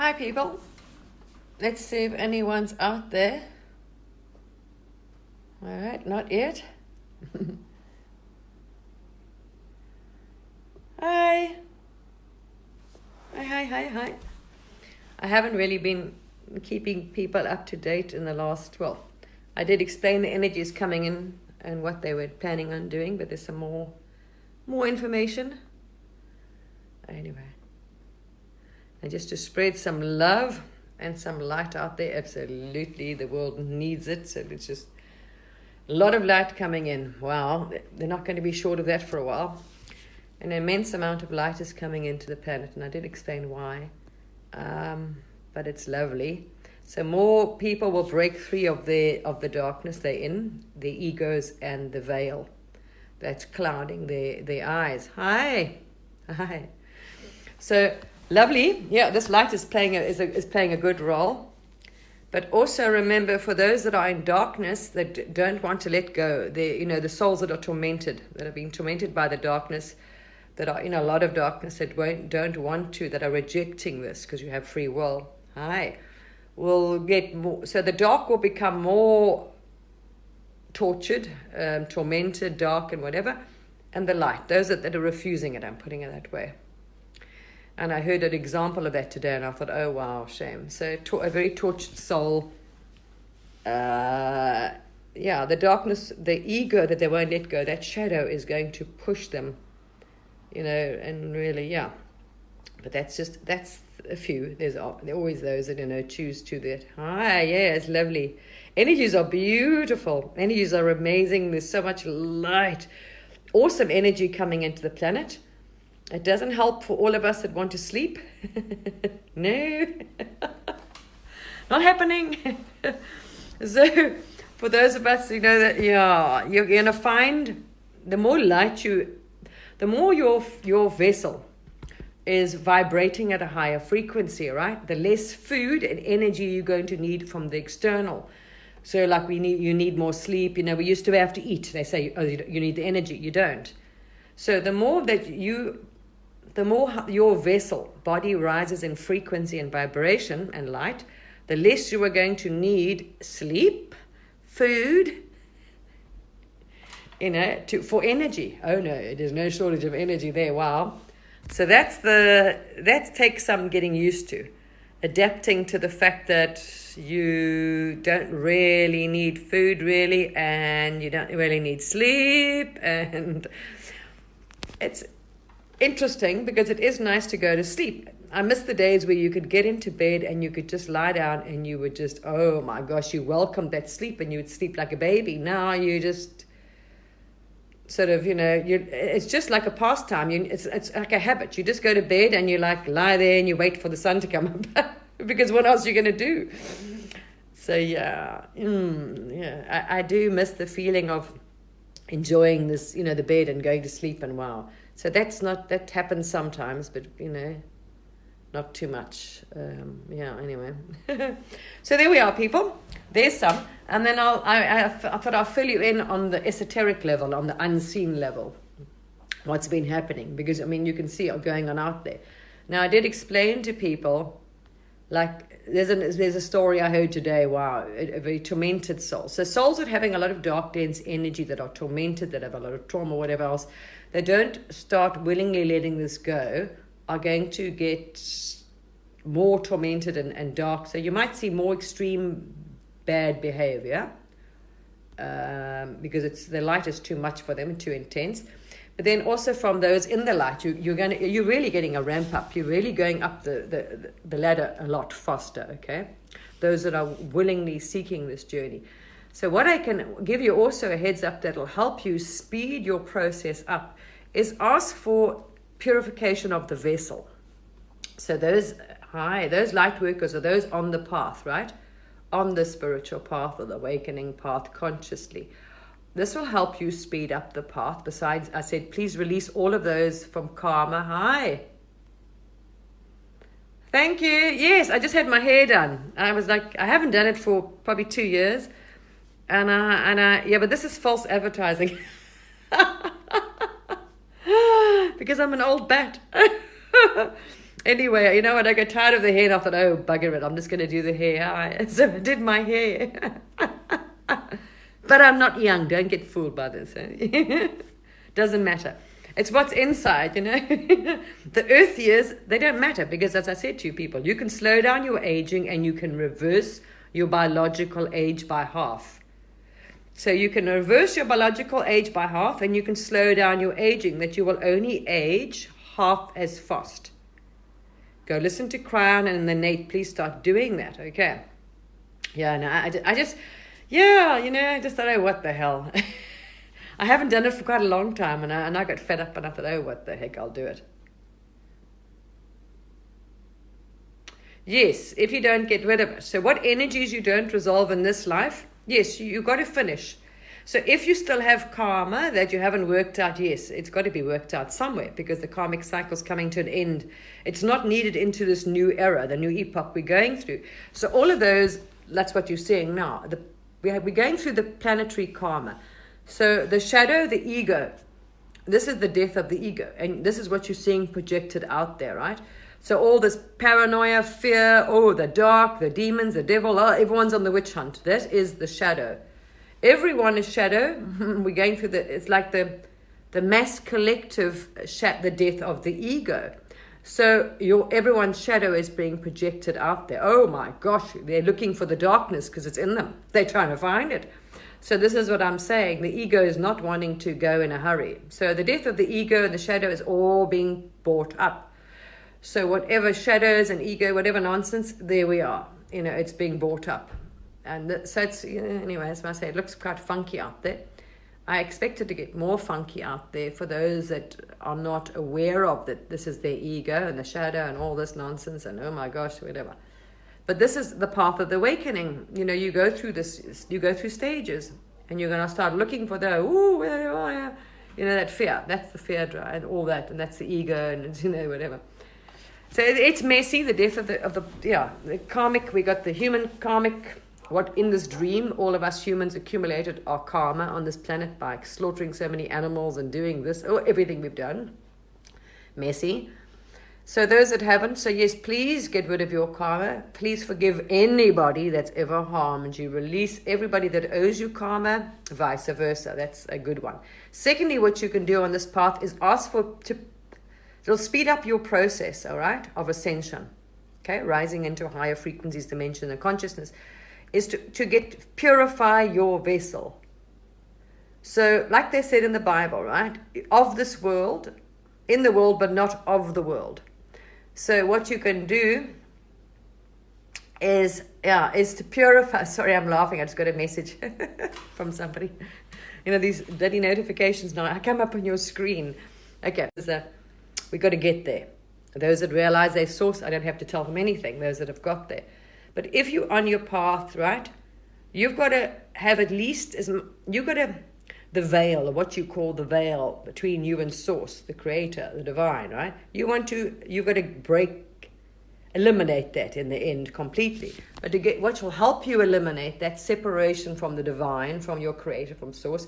Hi, people. Let's see if anyone's out there. All right, not yet. Hi. Hi. I haven't really been keeping people up to date in the last, I did explain the energies coming in and what they were planning on doing, but there's some more information. Anyway. And just to spread some love and some light out there, absolutely, the world needs it. So it's just a lot of light coming in. Wow, they're not going to be short of that for a while. An immense amount of light is coming into the planet, and I did explain why. But it's lovely. So more people will break free of the darkness they're in, the egos and the veil that's clouding their eyes. Hi. So lovely. Yeah, this light is playing a good role. But also remember, for those that are in darkness, that don't want to let go, the souls that are tormented, that are being tormented by the darkness, that are in a lot of darkness, that don't want to, that are rejecting this because you have free will. Will get more. So the dark will become more tortured, tormented, dark, and whatever, and the light. Those that are refusing it. I'm putting it that way. And I heard an example of that today, and I thought, oh, wow, shame. So a very tortured soul, the darkness, the ego that they won't let go, that shadow is going to push them, and really, yeah. But that's a few. There are always those that, choose to that. It's lovely. Energies are beautiful. Energies are amazing. There's so much light. Awesome energy coming into the planet. It doesn't help for all of us that want to sleep. No. Not happening. So for those of us who know that, you're going to find the more light the more your vessel is vibrating at a higher frequency, right? The less food and energy you're going to need from the external. So like you need more sleep. We used to have to eat. They say, oh, you need the energy. You don't. So the more your vessel body rises in frequency and vibration and light, the less you are going to need sleep, food, for energy. Oh no, there's no shortage of energy there. Wow. So that takes some getting used to, adapting to the fact that you don't really need food really, and you don't really need sleep, and it's interesting because it is nice to go to sleep. I miss the days where you could get into bed and you could just lie down and you would just, oh my gosh, you welcomed that sleep and you would sleep like a baby. Now you just sort of, it's just like a pastime. It's like a habit. You just go to bed and you lie there and you wait for the sun to come up because what else are you going to do? So I do miss the feeling of enjoying this, the bed and going to sleep, and wow. So that happens sometimes, but not too much. Anyway. So there we are, people. There's some, and then I thought I'll fill you in on the esoteric level, on the unseen level, what's been happening, because you can see it going on out there. Now I did explain to people, like there's a story I heard today. Wow, a very tormented soul. So souls that are having a lot of dark, dense energy, that are tormented, that have a lot of trauma, whatever else, they don't start willingly letting this go, are going to get more tormented and dark. So you might see more extreme bad behavior because the light is too much for them, too intense. But then also from those in the light, you're really getting a ramp up. You're really going up the ladder a lot faster. Okay, those that are willingly seeking this journey. So what I can give you also a heads up that'll help you speed your process up is ask for purification of the vessel. So those light workers are those on the path, right? On the spiritual path or the awakening path consciously. This will help you speed up the path. Besides, I said, please release all of those from karma. Hi. Thank you. Yes, I just had my hair done. I was like, I haven't done it for probably 2 years. But this is false advertising. Because I'm an old bat. Anyway, you know what? I got tired of the hair and I thought, oh, bugger it. I'm just going to do the hair. So I did my hair. But I'm not young. Don't get fooled by this. Doesn't matter. It's what's inside, you know. The earth years, they don't matter because, as I said to you people, you can slow down your aging and you can reverse your biological age by half. So you can reverse your biological age by half and you can slow down your aging, that you will only age half as fast. Go listen to Crown and then Nate, please start doing that, okay? Yeah, no, I just, yeah, you know, I just thought, oh, what the hell? I haven't done it for quite a long time and I got fed up and I thought, oh, what the heck, I'll do it. Yes, if you don't get rid of it. So what energies you don't resolve in this life, yes, you got to finish. So if you still have karma that you haven't worked out, yes, it's got to be worked out somewhere because the karmic cycle's coming to an end. It's not needed into this new era, the new epoch we're going through. So all of those, that's what you're seeing now. We're going through the planetary karma. So the shadow, the ego, this is the death of the ego. And this is what you're seeing projected out there, right? So all this paranoia, fear, oh, the dark, the demons, the devil, oh, everyone's on the witch hunt. That is the shadow. Everyone is shadow. We're going through it's like the mass collective, the death of the ego. So everyone's shadow is being projected out there. Oh my gosh, they're looking for the darkness because it's in them. They're trying to find it. So this is what I'm saying. The ego is not wanting to go in a hurry. So the death of the ego and the shadow is all being bought up. So whatever shadows and ego, whatever nonsense, there we are. You know, it's being bought up. And so it's, you know, anyway, as I say, it looks quite funky out there. I expect it to get more funky out there for those that are not aware of that this is their ego and the shadow and all this nonsense and oh my gosh, whatever. But this is the path of the awakening. You know, you go through this, you go through stages and you're going to start looking for the, ooh, you know, that fear. That's the fear drive and all that. And that's the ego and, you know, whatever. So it's messy, the death of the karmic. We got the human karmic. What in this dream, all of us humans accumulated our karma on this planet by slaughtering so many animals and doing this, everything we've done. Messy. So those that haven't, so yes, please get rid of your karma. Please forgive anybody that's ever harmed you. Release everybody that owes you karma, vice versa. That's a good one. Secondly, what you can do on this path is ask it'll speed up your process, all right, of ascension. Okay, rising into higher frequencies, dimension, and consciousness. Is to purify your vessel. So like they said in the Bible, right? Of this world, in the world, but not of the world. So what you can do is to purify. Sorry, I'm laughing. I just got a message from somebody. You know, these bloody notifications now. I come up on your screen. Okay, we got to get there. Those that realize their source, I don't have to tell them anything. Those that have got there. But if you're on your path, right, you've got to have at least, the veil, or what you call the veil between you and source, the creator, the divine, right? You've got to eliminate that in the end completely. But what will help you eliminate that separation from the divine, from your creator, from source,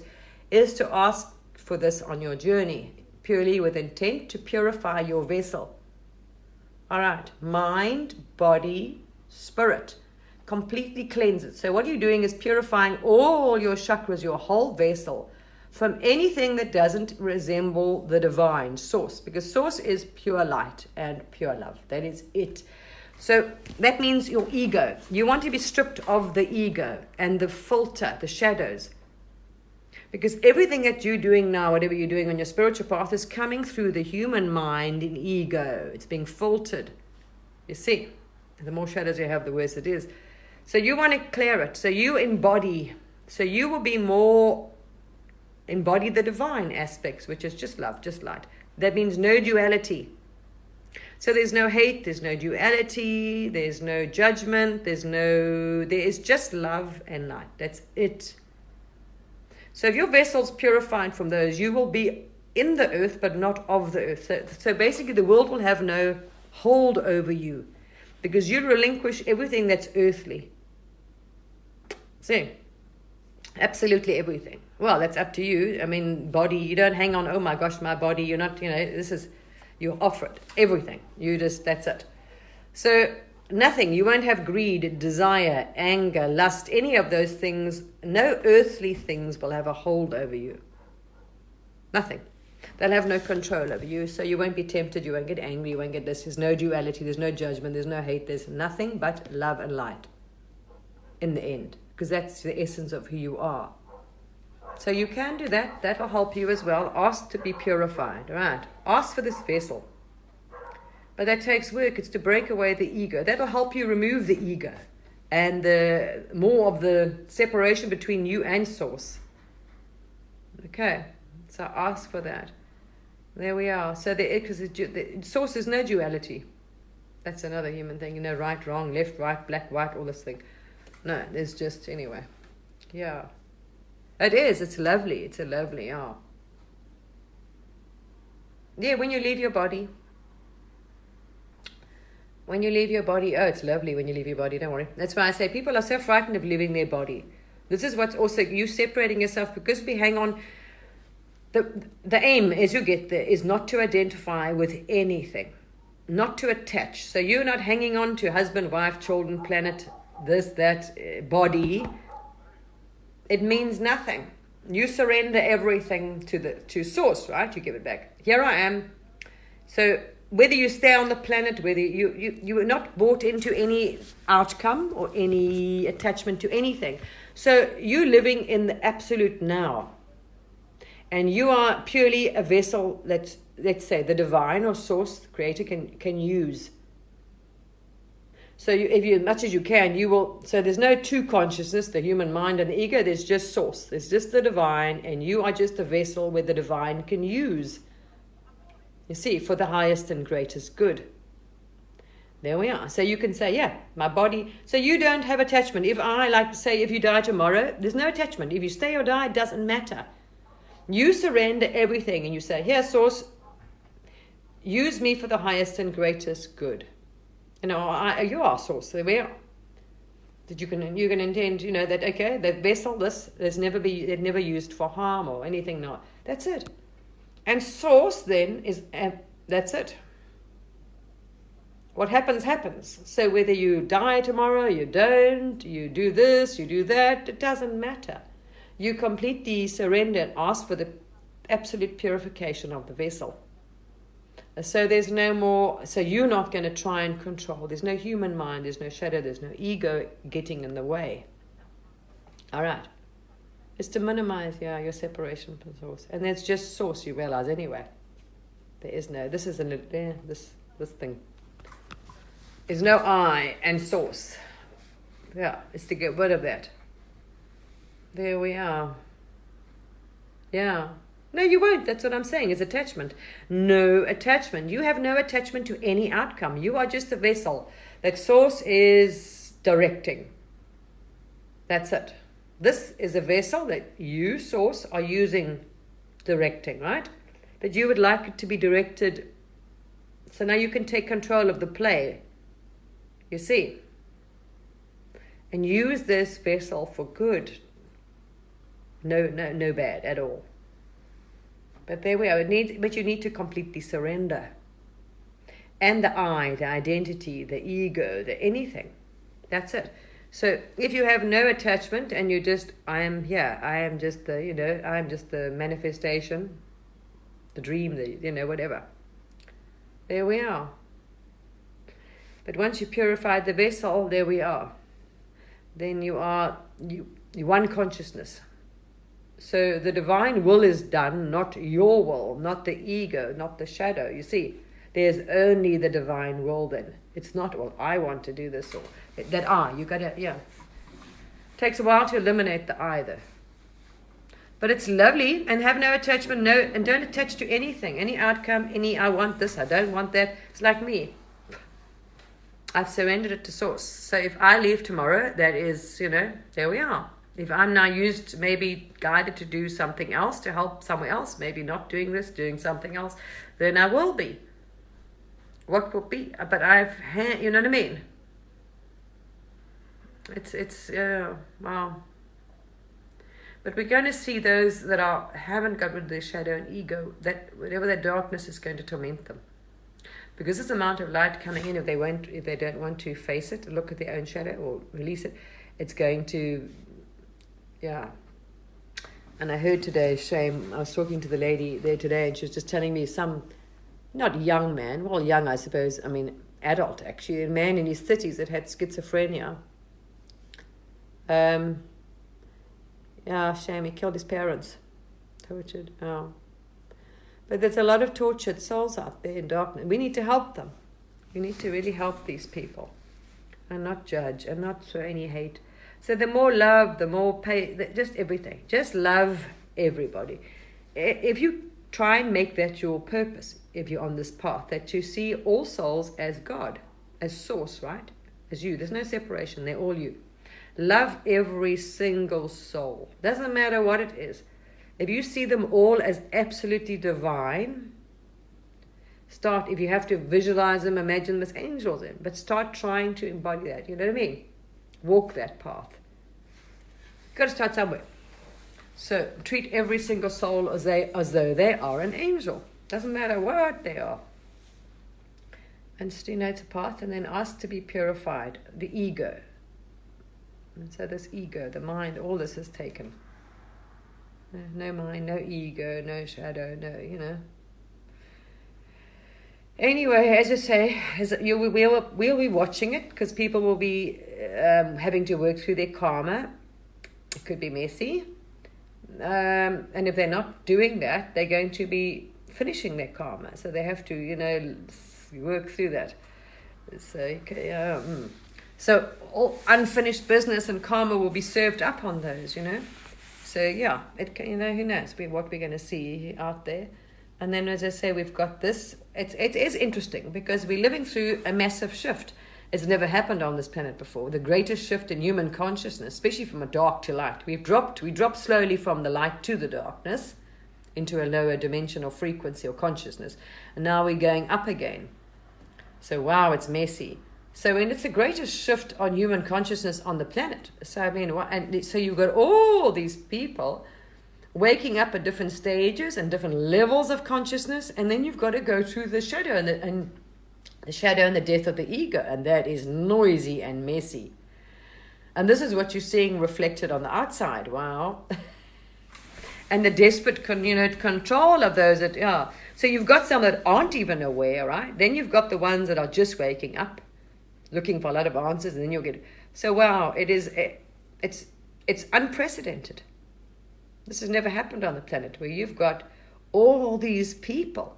is to ask for this on your journey, purely with intent to purify your vessel. All right, mind, body, spirit, completely cleanse it. So what you're doing is purifying all your chakras, your whole vessel, from anything that doesn't resemble the divine source, because source is pure light and pure love. That is it. So that means your ego. You want to be stripped of the ego and the filter, the shadows, because everything that you're doing now, whatever you're doing on your spiritual path, is coming through the human mind in ego. It's being filtered. You see? The more shadows you have, the worse it is. So you want to clear it. So you embody. So you will be more embody the divine aspects, which is just love, just light. That means no duality. So there's no hate, there's no duality, there's no judgment, there is just love and light. That's it. So if your vessel's purified from those, you will be in the earth, but not of the earth. So basically the world will have no hold over you, because you relinquish everything that's earthly. See? Absolutely everything. Well, that's up to you. I mean, body, you don't hang on, oh my gosh, my body, you're not, You offer it, everything. That's it. So nothing, you won't have greed, desire, anger, lust, any of those things. No earthly things will have a hold over you. Nothing. They'll have no control over you, so you won't be tempted, you won't get angry, you won't get this. There's no duality, there's no judgment, there's no hate, there's nothing but love and light in the end, because that's the essence of who you are. So you can do that. That will help you as well. Ask to be purified, right? Ask for this vessel. But that takes work. It's to break away the ego. That'll help you remove the ego and the more of the separation between you and Source. Okay, so ask for that. There we are. So because the Source is no duality. That's another human thing. Right, wrong, left, right, black, white, all this thing. No, there's just, anyway. Yeah. It is. It's lovely. It's a lovely, yeah. Yeah, when you leave your body. When you leave your body, oh, it's lovely when you leave your body, don't worry. That's why I say people are so frightened of leaving their body. This is what's also, you separating yourself, because we hang on. The aim, as you get there, is not to identify with anything. Not to attach. So you're not hanging on to husband, wife, children, planet, this, that, body. It means nothing. You surrender everything to Source, right? You give it back. Here I am. So whether you stay on the planet, whether you are not bought into any outcome or any attachment to anything. So you're living in the absolute now. And you are purely a vessel that, let's say, the divine or Source, the Creator, can use. So if you, as much as you can, you will. So there's no two consciousness, the human mind and the ego. There's just Source. There's just the divine, and you are just a vessel where the divine can use. You see, for the highest and greatest good. There we are. So you can say, yeah, my body. So you don't have attachment. If I like to say, if you die tomorrow, there's no attachment. If you stay or die, it doesn't matter. You surrender everything, and you say, here, Source, use me for the highest and greatest good. You are Source. There we are. That you can intend, that, okay, that vessel, they'd never used for harm or anything. No, that's it. And Source then is, that's it. What happens, happens. So whether you die tomorrow, you don't, you do this, you do that, it doesn't matter. You completely surrender and ask for the absolute purification of the vessel. So there's no more, so you're not going to try and control. There's no human mind, there's no shadow, there's no ego getting in the way. All right. It's to minimize, your separation from Source. And that's just Source, you realize anyway. There is no, this thing. There's no I and Source. Yeah, it's to get rid of that. There we are. Yeah. No, you won't. That's what I'm saying. It's attachment. No attachment. You have no attachment to any outcome. You are just a vessel that Source is directing. That's it. This is a vessel that you, Source, are using, directing, right? But you would like it to be directed. So now you can take control of the play. You see? And use this vessel for good. No bad at all. But there we are. But you need to completely surrender. And the I, the identity, the ego, the anything. That's it. So if you have no attachment and you just, I am just the manifestation, the dream, whatever. There we are. But once you purified the vessel, there we are. Then you are one consciousness. So the divine will is done, not your will, not the ego, not the shadow. You see, there's only the divine will then. It's not, well, I want to do this or that I. You got to, Takes a while to eliminate the I though. But it's lovely, and have no attachment, and don't attach to anything, any outcome, I want this, I don't want that. It's like me. I've surrendered it to Source. So if I leave tomorrow, that is, there we are. If I'm now maybe guided to do something else, to help someone else, maybe not doing this, doing something else, then I will be. What will be? But you know what I mean? It's wow. But we're going to see those that haven't got rid of their shadow and ego, that whatever that darkness is going to torment them. Because this amount of light coming in, if they don't want to face it, look at their own shadow or release it, it's going to, yeah. And I heard today, shame, I was talking to the lady there today, and she was just telling me some, not young man, well, young I suppose, I mean adult actually, a man in his 30s that had schizophrenia. Yeah, shame, he killed his parents. Tortured, oh. But there's a lot of tortured souls out there in darkness. We need to help them. We need to really help these people and not judge and not throw any hate. So the more love, the more just everything. Just love everybody. If you try and make that your purpose, if you're on this path, that you see all souls as God, as source, right? As you. There's no separation. They're all you. Love every single soul. Doesn't matter what it is. If you see them all as absolutely divine, if you have to visualize them, imagine them as angels in, but start trying to embody that, you know what I mean? Walk that path. You've got to start somewhere. So treat every single soul as though they are an angel. Doesn't matter what they are. And it's a path, and then ask to be purified, the ego. And so this ego, the mind, all this is taken. No mind, no ego, no shadow, no, Anyway, as I say, we'll be watching it, because people will be having to work through their karma. It could be messy. And if they're not doing that, they're going to be finishing their karma. So they have to, work through that. So all unfinished business and karma will be served up on those, So yeah, who knows what we're going to see out there. And then, as I say, we've got this. It is interesting because we're living through a massive shift. It's never happened on this planet before. The greatest shift in human consciousness, especially from a dark to light. We dropped slowly from the light to the darkness into a lower dimension or frequency or consciousness. And now we're going up again. So wow, it's messy. So it's the greatest shift on human consciousness on the planet. So so you've got all these people waking up at different stages and different levels of consciousness, and then you've got to go through the shadow and the shadow and the death of the ego, and that is noisy and messy. And this is what you're seeing reflected on the outside. Wow. And the desperate control of those that So you've got some that aren't even aware, right? Then you've got the ones that are just waking up, looking for a lot of answers, and then you'll get. So wow, it's unprecedented. This has never happened on the planet, where you've got all these people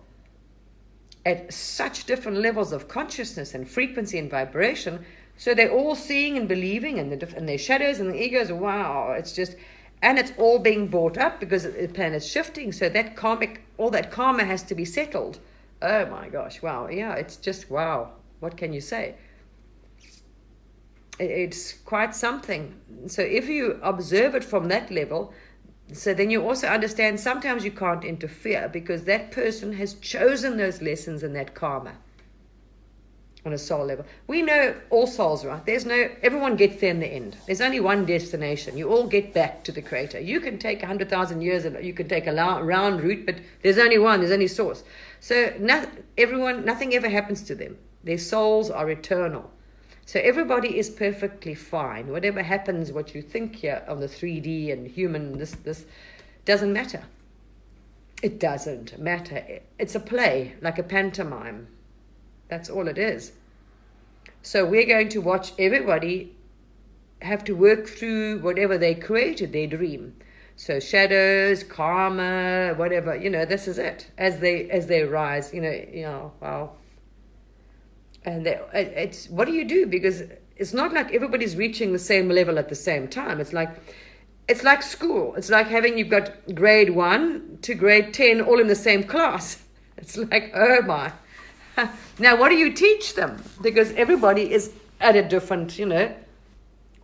at such different levels of consciousness and frequency and vibration. So they're all seeing and believing, and their shadows and the egos. Wow, it's just, and it's all being brought up because the planet's shifting. So all that karma has to be settled. Oh my gosh, wow, yeah, it's just wow. What can you say? It's quite something. So if you observe it from that level, so then you also understand sometimes you can't interfere because that person has chosen those lessons and that karma on a soul level. We know all souls, right? Everyone gets there in the end. There's only one destination. You all get back to the Creator. You can take 100,000 years, and you can take a round route, but there's only one. There's only source. So nothing ever happens to them. Their souls are eternal. So everybody is perfectly fine. Whatever happens, what you think here of the 3D and human, this doesn't matter. It doesn't matter. It's a play, like a pantomime. That's all it is. So we're going to watch everybody have to work through whatever they created, their dream. So shadows, karma, whatever, this is it. As they rise, wow. And it's what do you do? Because it's not like everybody's reaching the same level at the same time. It's like school. It's like you've got grade 1 to grade 10 all in the same class. It's like, oh my. Now, what do you teach them? Because everybody is at a different,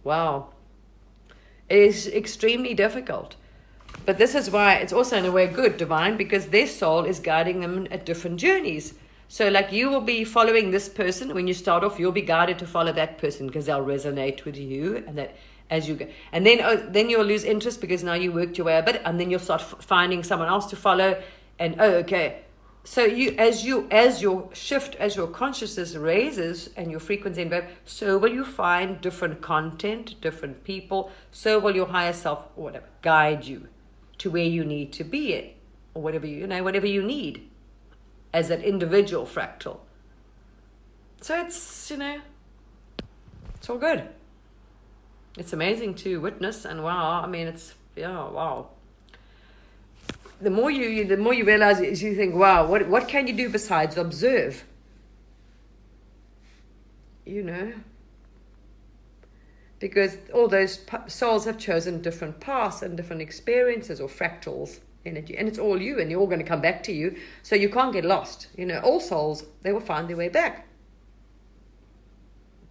wow. It is extremely difficult. But this is why it's also in a way good, divine, because their soul is guiding them at different journeys. So like you will be following this person. When you start off, you'll be guided to follow that person because they'll resonate with you. And that as you go, and then you'll lose interest because now you worked your way a bit, and then you'll start finding someone else to follow. And okay, So as your consciousness raises and your frequency and so will you find different content, different people. So will your higher self, or whatever, guide you to where you need to be in, or whatever you need as an individual fractal. So it's it's all good. It's amazing to witness, and wow, I mean, wow. The more you realize it, you think, wow, what can you do besides observe? Because all those souls have chosen different paths and different experiences or fractals energy, and it's all you, and you're all going to come back to you, so you can't get lost. All souls, they will find their way back.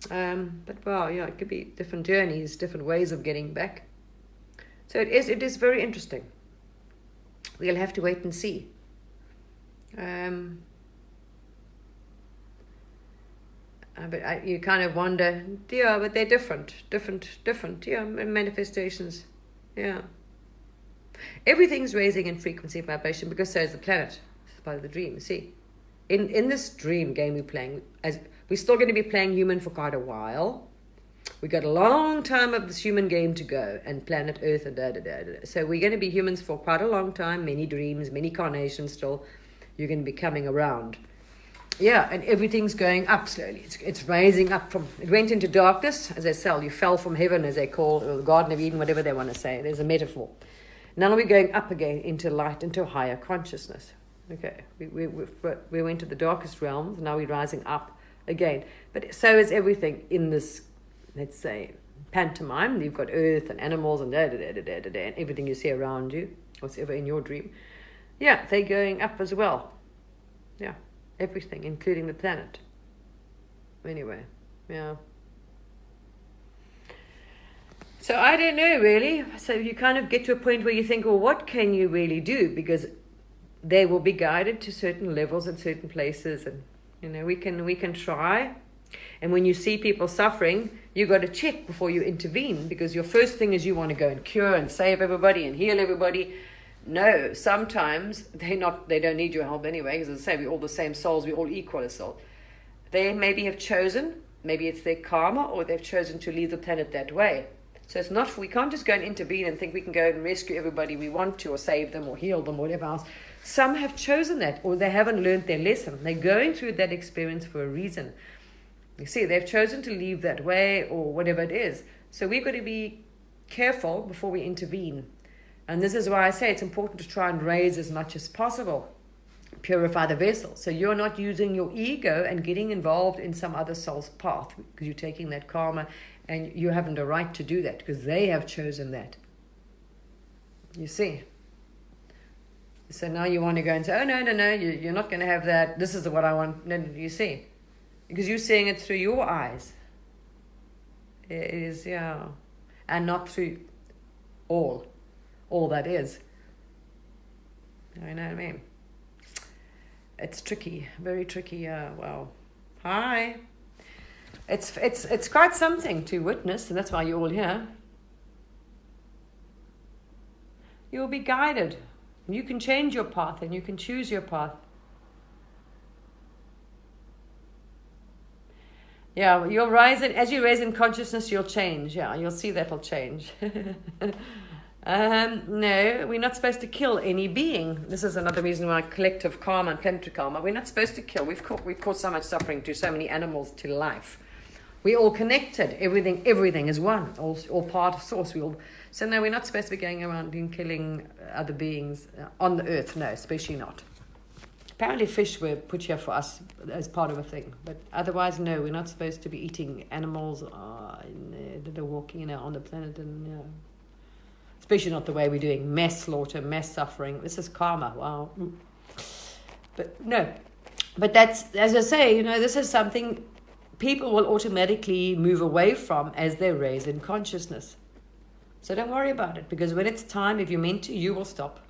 But wow, it could be different journeys, different ways of getting back. So it is very interesting. We'll have to wait and see. But you kind of wonder, but they're different, manifestations. Yeah. Everything's raising in frequency and vibration, because so is the planet. It's part of the dream, see. In this dream game we're playing, we're still going to be playing human for quite a while. We've got a long time of this human game to go, and planet Earth and da. So we're going to be humans for quite a long time, many dreams, many carnations still. You're going to be coming around. Yeah, and everything's going up slowly. It's raising up it went into darkness, as they say, you fell from heaven, as they call it, or the Garden of Eden, whatever they want to say. There's a metaphor. Now we're going up again into light, into higher consciousness. Okay, we went to the darkest realms, now we're rising up again. But so is everything in this, let's say, pantomime. You've got earth and animals and and everything you see around you, whatever in your dream. Yeah, they're going up as well. Yeah, everything, including the planet. Anyway, yeah. So I don't know, really. So you kind of get to a point where you think, well, what can you really do? Because they will be guided to certain levels and certain places, and we can try. And when you see people suffering, you got to check before you intervene, because your first thing is you want to go and cure and save everybody and heal everybody. No, sometimes they don't need your help anyway, because as I say, we're all the same souls, we're all equal as souls. They maybe have chosen, maybe it's their karma, or they've chosen to leave the planet that way. So it's not, we can't just go and intervene and think we can go and rescue everybody we want to, or save them, or heal them, or whatever else. Some have chosen that, or they haven't learned their lesson. They're going through that experience for a reason. You see, they've chosen to leave that way, or whatever it is. So we've got to be careful before we intervene. And this is why I say it's important to try and raise as much as possible. Purify the vessel. So you're not using your ego and getting involved in some other soul's path, because you're taking that karma, and you haven't a right to do that, because they have chosen that. You see? So now you want to go and say, oh, no, you're not going to have that. This is what I want. No, you see? Because you're seeing it through your eyes. It is, yeah. And not through all that is. You know what I mean? It's tricky, very tricky. Well, hi. It's quite something to witness, and that's why you're all here. You'll be guided. You can change your path, and you can choose your path. Yeah, you'll rise as you raise in consciousness, you'll change. Yeah, you'll see that'll change. No, we're not supposed to kill any being. This is another reason why collective karma and planetary karma. We're not supposed to kill. We've caused so much suffering to so many animals, to life. We're all connected. Everything is one. All part of source. So no, we're not supposed to be going around and killing other beings on the earth. No, especially not. Apparently fish were put here for us as part of a thing. But otherwise, no, we're not supposed to be eating animals that are walking on the planet. And especially not the way we're doing mass slaughter, mass suffering. This is karma. Wow. But no. But that's, as I say, this is something people will automatically move away from as they raise in consciousness. So don't worry about it, because when it's time, if you're meant to, you will stop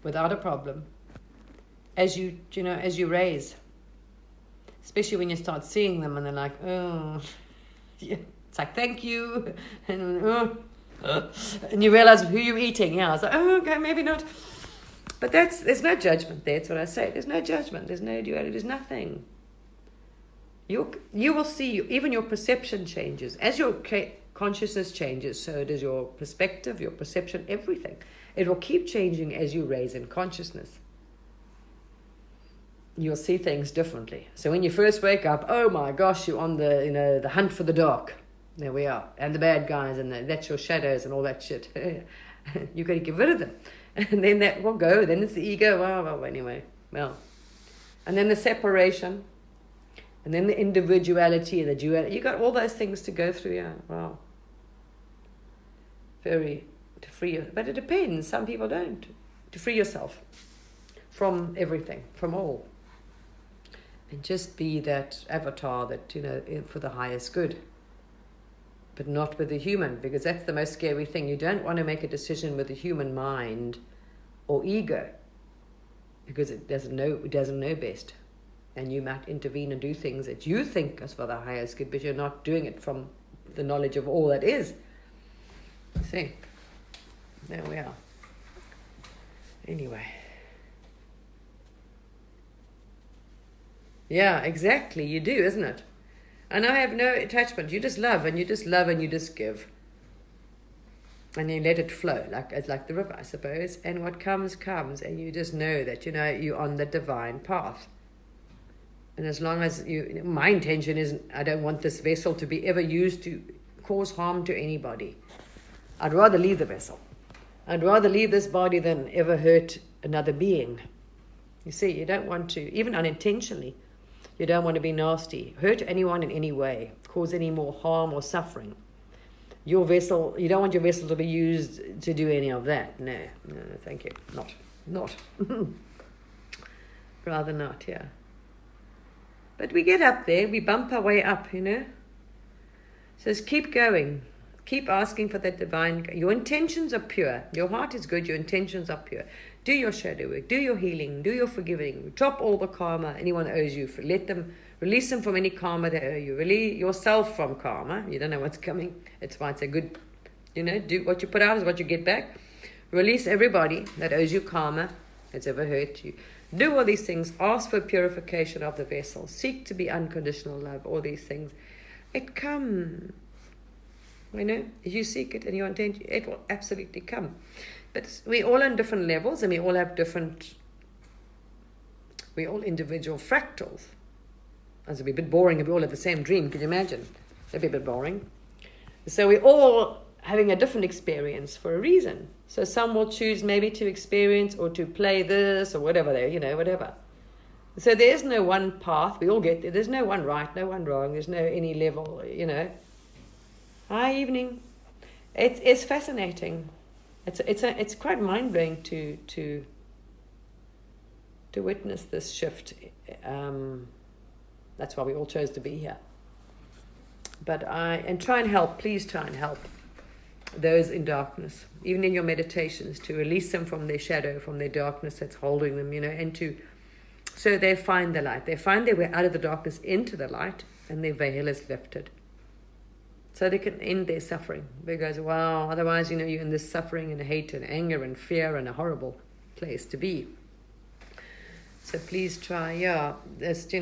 without a problem. As you raise, especially when you start seeing them and they're like, oh, yeah. It's like, thank you, and you realize who you're eating. Yeah, I was like, oh, okay, maybe not. But there's no judgment there. That's what I say. There's no judgment. There's no duality. There's nothing. You will see, even your perception changes. As your consciousness changes, so does your perspective, your perception, everything. It will keep changing as you raise in consciousness. You'll see things differently. So when you first wake up, oh my gosh, you're on the hunt for the dark. There we are. And the bad guys, and that's your shadows and all that shit. You've got to get rid of them. And then that will go. Then it's the ego. Well, anyway. Well. And then the separation. And then the individuality and the duality. You got all those things to go through. Yeah. Wow. To free you. But it depends. Some people don't. To free yourself from everything, from all. And just be that avatar that, for the highest good. But not with the human, because that's the most scary thing. You don't want to make a decision with the human mind or ego, because it doesn't know best. And you might intervene and do things that you think is for the highest good, but you're not doing it from the knowledge of all that is. See? There we are. Anyway. Yeah, exactly. You do, isn't it? And I have no attachment. You just love, and you just love, and you just give. And you let it flow, like the river, I suppose. And what comes, comes. And you just know that, you're on the divine path. And as long as my intention is, I don't want this vessel to be ever used to cause harm to anybody. I'd rather leave the vessel. I'd rather leave this body than ever hurt another being. You see, you don't want to, even unintentionally, you don't want to be nasty, hurt anyone in any way, cause any more harm or suffering. Your vessel, you don't want your vessel to be used to do any of that. No, thank you. Not. Rather not, yeah. But we get up there, we bump our way up, So just keep going. Keep asking for that divine. Your intentions are pure. Your heart is good. Your intentions are pure. Do your shadow work. Do your healing. Do your forgiving. Drop all the karma anyone owes you. Let them, release them from any karma they owe you. Release yourself from karma. You don't know what's coming. It's why it's a good, do what you put out is what you get back. Release everybody that owes you karma, that's ever hurt you. Do all these things. Ask for purification of the vessel. Seek to be unconditional love. All these things. It comes. If you seek it and you intend, it will absolutely come. But we're all on different levels, and we all have we're all individual fractals. That'd be a bit boring if we all had the same dream. Can you imagine? That'd be a bit boring. So we're all having a different experience for a reason. So some will choose maybe to experience or to play this or whatever, whatever. So there's no one path. We all get there. There's no one right, no one wrong. There's no any level, Hi, evening. It's fascinating. It's quite mind blowing to witness this shift. That's why we all chose to be here. But try and help. Please try and help those in darkness, even in your meditations, to release them from their shadow, from their darkness that's holding them. And so they find the light. They find their way out of the darkness into the light, and their veil is lifted. So they can end their suffering. Because, wow, otherwise, you're in this suffering and hate and anger and fear and a horrible place to be. So please try, just,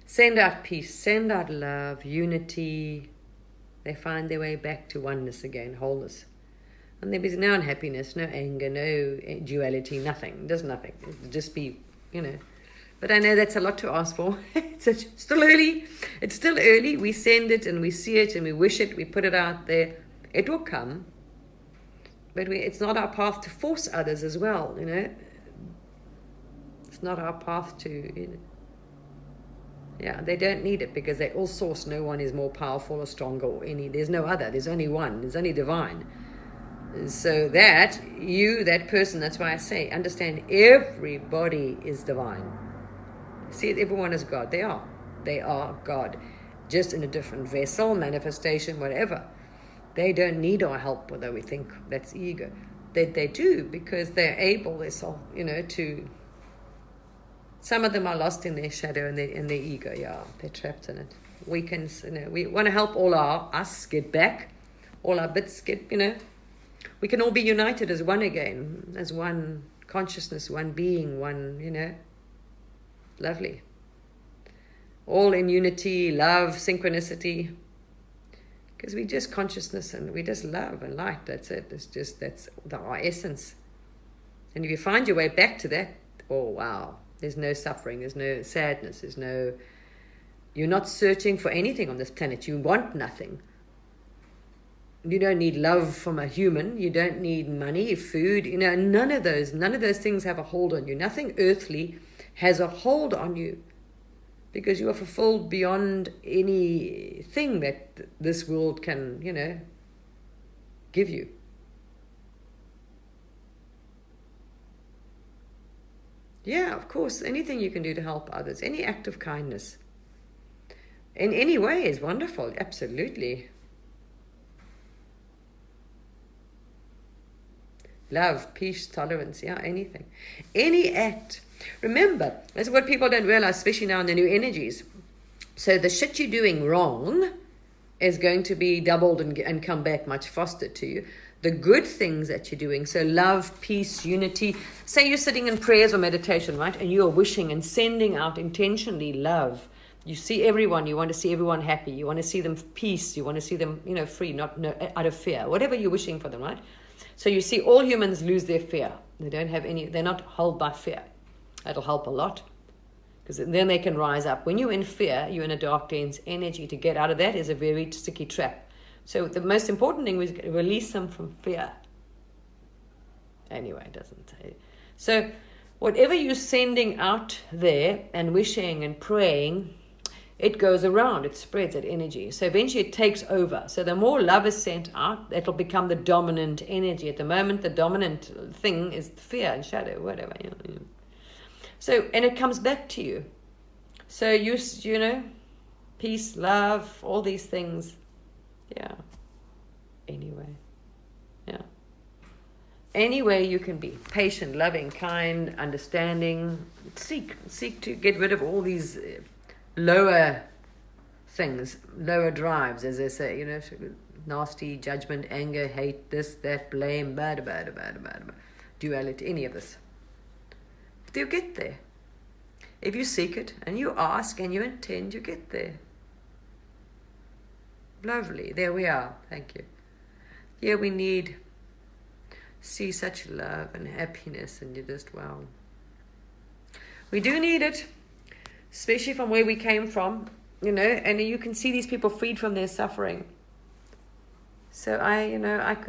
send out peace, send out love, unity. They find their way back to oneness again, wholeness. And there is no unhappiness, no anger, no duality, nothing. There's nothing. It'll just be, But I know that's a lot to ask for. It's still early. It's still early. We send it and we see it and we wish it. We put it out there. It will come. But it's not our path to force others as well, It's not our path to, Yeah, they don't need it because they're all source. No one is more powerful or stronger or any. There's no other. There's only one. There's only divine. So that person, that's why I say, understand everybody is divine. See it, everyone is God. They are God, just in a different vessel, manifestation, whatever. They don't need our help, although we think that's ego. They do, because they're able, to. Some of them are lost in their shadow and their ego. Yeah, they're trapped in it. We can, we want to help all us get back, all our bits get, We can all be united as one again, as one consciousness, one being, one, lovely. All in unity, love, synchronicity. Because we just consciousness and we just love and light. That's it. That's our essence. And if you find your way back to that, oh wow, there's no suffering, there's no sadness, you're not searching for anything on this planet. You want nothing. You don't need love from a human. You don't need money, food. None of those things have a hold on you. Nothing earthly has a hold on you, because you are fulfilled beyond anything that this world can, give you. Yeah, of course, anything you can do to help others, any act of kindness, in any way is wonderful, absolutely. Love, peace, tolerance, yeah, anything. Any act. Remember, that's what people don't realize, especially now in the new energies. So the shit you're doing wrong is going to be doubled and come back much faster to you. The good things that you're doing, so love, peace, unity. Say you're sitting in prayers or meditation, right? And you're wishing and sending out intentionally love. You see everyone, you want to see everyone happy. You want to see them peace. You want to see them, free, not out of fear. Whatever you're wishing for them, right? So you see all humans lose their fear. They're not held by fear. That'll help a lot. Because then they can rise up. When you're in fear, you're in a dark, dense energy. To get out of that is a very sticky trap. So the most important thing was release them from fear. Anyway, it doesn't say. So whatever you're sending out there and wishing and praying, it goes around, it spreads that energy. So eventually it takes over. So the more love is sent out, it'll become the dominant energy. At the moment, the dominant thing is fear and shadow, whatever. So, and it comes back to you. So peace, love, all these things. Yeah. Anyway. Yeah. Any way you can be patient, loving, kind, understanding. Seek to get rid of all these lower things, lower drives, as they say, nasty judgment, anger, hate, this, that, blame, bad, duality, any of this. But you'll get there. If you seek it and you ask and you intend, you get there. Lovely. There we are. Thank you. Yeah, we see such love and happiness, and you just, wow. We do need it, especially from where we came from, and you can see these people freed from their suffering. So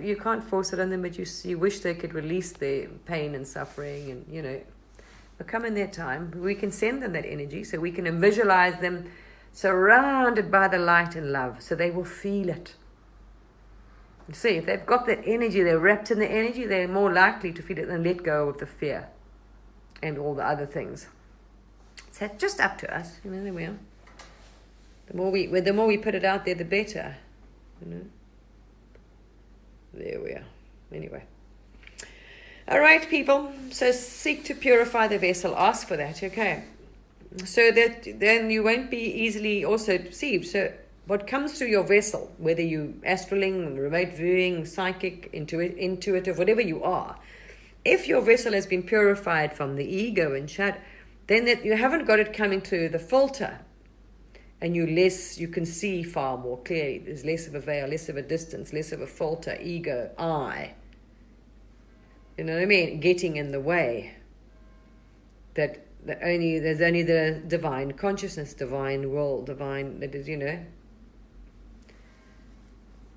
you can't force it on them, but you wish they could release their pain and suffering, and, but come in their time. We can send them that energy, so we can visualize them surrounded by the light and love, so they will feel it. You see, if they've got that energy, they're wrapped in the energy, they're more likely to feel it and let go of the fear and all the other things. So it's just up to us, there we are. The more we put it out there, the better. There we are. Anyway. All right, people. So seek to purify the vessel. Ask for that, okay? So that then you won't be easily also deceived. So what comes through your vessel, whether you astraling, remote viewing, psychic, intuitive, whatever you are, if your vessel has been purified from the ego and shut, then that you haven't got it coming through the filter, and you can see far more clearly. There's less of a veil, less of a distance, less of a filter, ego, I. You know what I mean? Getting in the way. There's only the divine consciousness, divine will, divine, that is,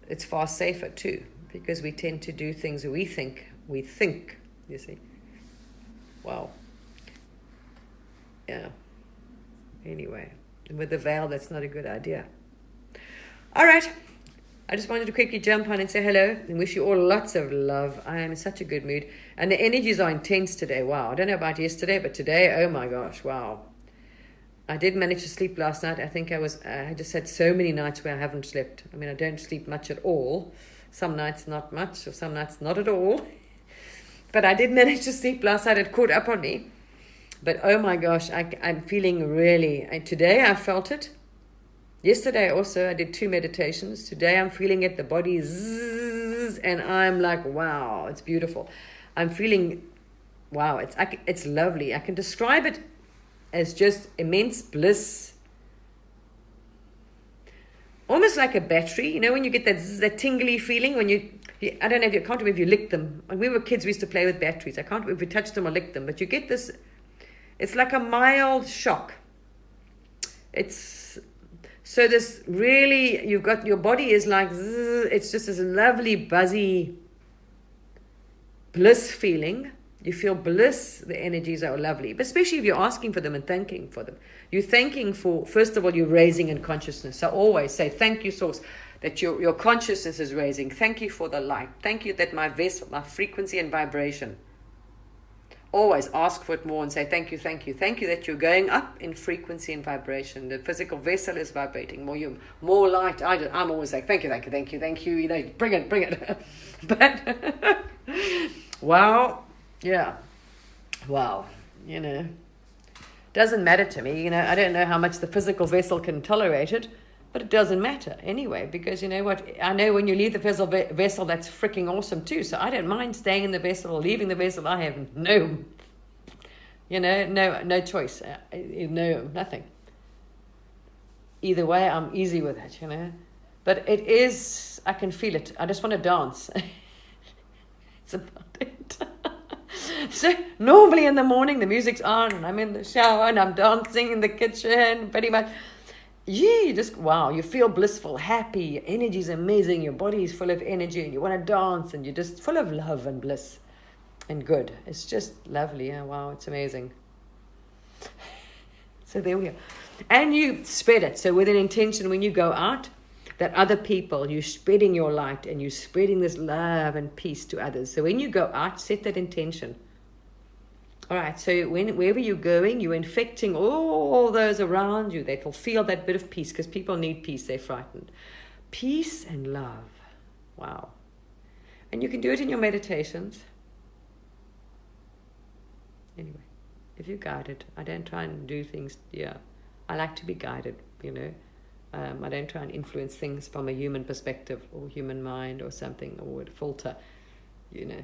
it's far safer too, because we tend to do things we think, you see. Wow. Yeah. Anyway, and with the veil, that's not a good idea. All right. I just wanted to quickly jump on and say hello and wish you all lots of love. I am in such a good mood. And the energies are intense today. Wow. I don't know about yesterday, but today, oh my gosh, wow. I did manage to sleep last night. I think I just had so many nights where I haven't slept. I mean, I don't sleep much at all. Some nights not much, or some nights not at all. But I did manage to sleep last night. It caught up on me. But oh my gosh, I'm feeling really, today I felt it. Yesterday also I did 2 meditations. Today I'm feeling it, the body zzz, and I'm like, wow, it's beautiful. I'm feeling wow, it's lovely. I can describe it as just immense bliss, almost like a battery. You know, when you get that tingly feeling when I don't know if you can't remember if you licked them. When we were kids, we used to play with batteries. I can't remember if we touched them or licked them, but you get this. It's like a mild shock. It's so this really, you've got, your body is like, it's just this lovely buzzy bliss feeling. You feel bliss. The energies are lovely, but especially if you're asking for them and thanking for them. You're thanking for, first of all, you're raising in consciousness. So always say, thank you, Source, that your consciousness is raising. Thank you for the light. Thank you that my vessel, my frequency and vibration. Always ask for it more and say, thank you, thank you. Thank you that you're going up in frequency and vibration. The physical vessel is vibrating more light. I'm always like, thank you, thank you, thank you, thank you. You know, bring it. But, wow. Yeah. Wow. You know, doesn't matter to me. You know, I don't know how much the physical vessel can tolerate it, but it doesn't matter anyway, because you know what? I know when you leave the vessel, that's freaking awesome too. So I don't mind staying in the vessel or leaving the vessel. I have no choice. No, nothing. Either way, I'm easy with it, you know. But it is, I can feel it. I just want to dance. It's about it. So normally in the morning the music's on and I'm in the shower and I'm dancing in the kitchen pretty much. You just, wow, you feel blissful, happy, your energy is amazing, your body is full of energy and you want to dance and you're just full of love and bliss and good. It's just lovely. Yeah, wow, it's amazing. So there we are. And you spread it. So with an intention, when you go out, that other people, you're spreading your light and you're spreading this love and peace to others. So when you go out, set that intention. All right, so wherever you're going, you're infecting all those around you that will feel that bit of peace, because people need peace, they're frightened. Peace and love. Wow. And you can do it in your meditations. Anyway, if you're guided, I don't try and do things, I like to be guided, you know. I don't try and influence things from a human perspective or human mind or something, or filter, you know.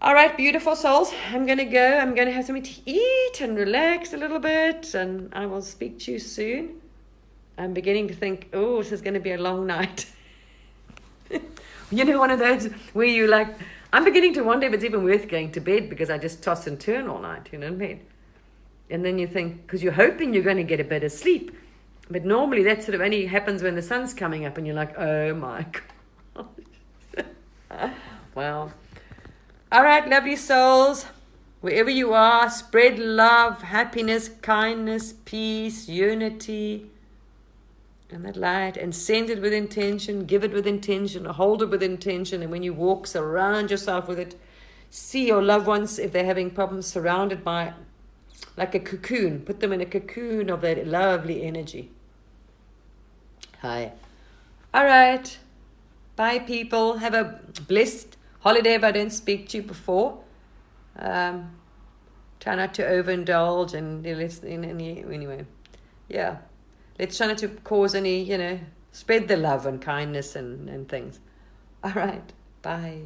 All right, beautiful souls, I'm going to go. I'm going to have something to eat and relax a little bit, and I will speak to you soon. I'm beginning to think, oh, this is going to be a long night. You know, one of those where you like, I'm beginning to wonder if it's even worth going to bed because I just toss and turn all night, you know what I mean? And then you think, because you're hoping you're going to get a better sleep. But normally that sort of only happens when the sun's coming up and you're like, oh my gosh. Well, all right, lovely souls. Wherever you are, spread love, happiness, kindness, peace, unity, and that light, and send it with intention, give it with intention, hold it with intention. And when you walk, surround yourself with it. See your loved ones, if they're having problems, surrounded by like a cocoon. Put them in a cocoon of that lovely energy. Hi. All right. Bye, people. Have a blessed holiday if I don't speak to you before. Try not to overindulge and anyway. Yeah. Let's try not to cause any, spread the love and kindness and things. All right. Bye.